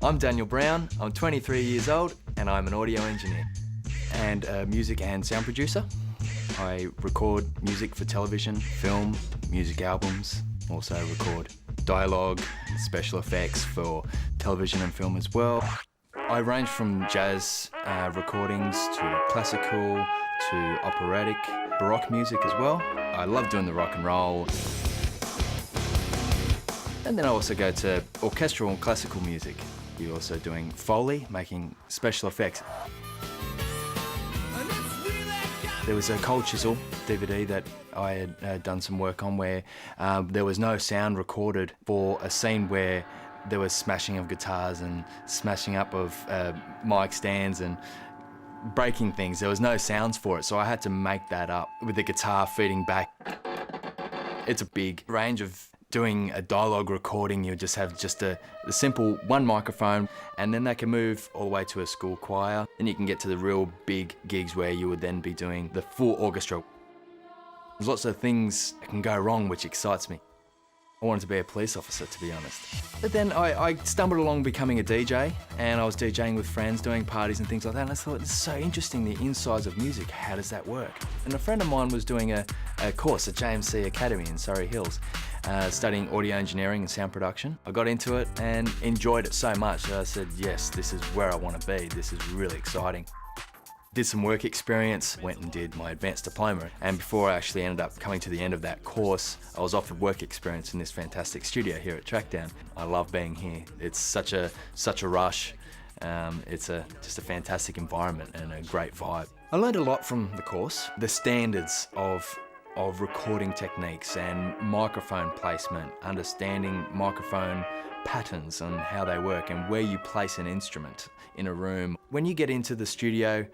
I'm Daniel Brown, I'm 23 years old and I'm an audio engineer. And a music and sound producer. I record music for television, film, music albums, also record dialogue, special effects for television and film as well. I range from jazz recordings to classical to operatic, baroque music as well. I love doing the rock and roll. And then I also go to orchestral and classical music. We're also doing Foley, making special effects. There was a Cold Chisel DVD that I had done some work on where there was no sound recorded for a scene where there was smashing of guitars and smashing up of mic stands and breaking things. There was no sounds for it, so I had to make that up with the guitar feeding back. It's a big range of doing a dialogue recording. You just have a simple one microphone, and then they can move all the way to a school choir. Then you can get to the real big gigs where you would then be doing the full orchestra. There's lots of things that can go wrong, which excites me. I wanted to be a police officer, to be honest. But then I stumbled along becoming a DJ, and I was DJing with friends, doing parties and things like that, and I thought, it's so interesting, the insides of music, how does that work? And a friend of mine was doing a course at JMC Academy in Surrey Hills, studying audio engineering and sound production. I got into it and enjoyed it so much that I said, yes, this is where I want to be, this is really exciting. Did some work experience, went and did my advanced diploma, and before I actually ended up coming to the end of that course, I was offered work experience in this fantastic studio here at Trackdown. I love being here. It's such a rush. It's just a fantastic environment and a great vibe. I learned a lot from the course. The standards of recording techniques and microphone placement, understanding microphone patterns and how they work and where you place an instrument in a room. When you get into the studio,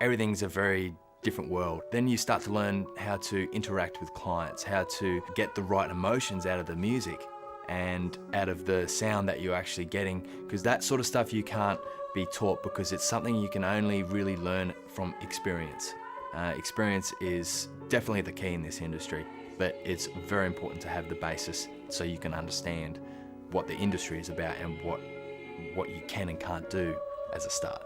everything's a very different world. Then you start to learn how to interact with clients, how to get the right emotions out of the music and out of the sound that you're actually getting, because that sort of stuff you can't be taught, because it's something you can only really learn from experience. Experience is definitely the key in this industry, but it's very important to have the basis so you can understand what the industry is about and what you can and can't do as a start.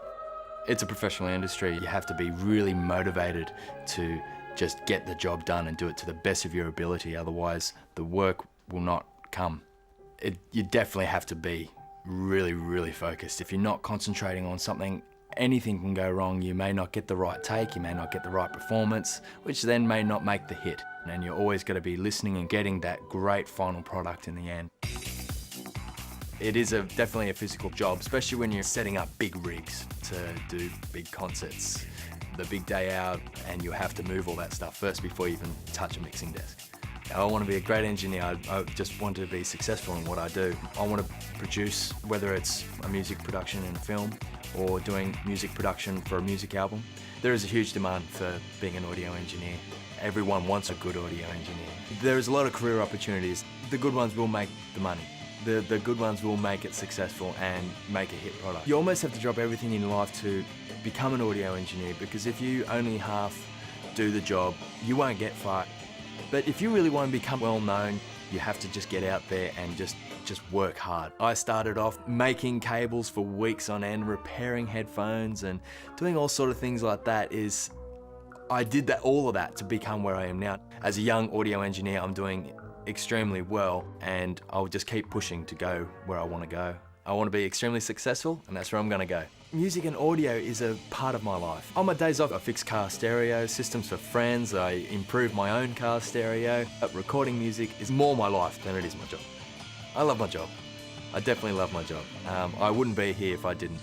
It's a professional industry. You have to be really motivated to just get the job done and do it to the best of your ability, otherwise the work will not come. You definitely have to be really, really focused. If you're not concentrating on something, anything can go wrong. You may not get the right take, you may not get the right performance, which then may not make the hit. And you're always got to be listening and getting that great final product in the end. It is definitely a physical job, especially when you're setting up big rigs to do big concerts. The big day out, and you have to move all that stuff first before you even touch a mixing desk. I want to be a great engineer. I just want to be successful in what I do. I want to produce, whether it's a music production in a film or doing music production for a music album. There is a huge demand for being an audio engineer. Everyone wants a good audio engineer. There's a lot of career opportunities. The good ones will make the money. The good ones will make it successful and make a hit product. You almost have to drop everything in life to become an audio engineer, because if you only half do the job, you won't get far. But if you really want to become well known, you have to just get out there and just work hard. I started off making cables for weeks on end, repairing headphones and doing all sort of things like that. I did all of that to become where I am now. As a young audio engineer, I'm doing extremely well, and I'll just keep pushing to go where I want to go. I want to be extremely successful, and that's where I'm going to go. Music and audio is a part of my life. On my days off, I fix car stereo, systems for friends, I improve my own car stereo. But recording music is more my life than it is my job. I love my job. I definitely love my job. I wouldn't be here if I didn't.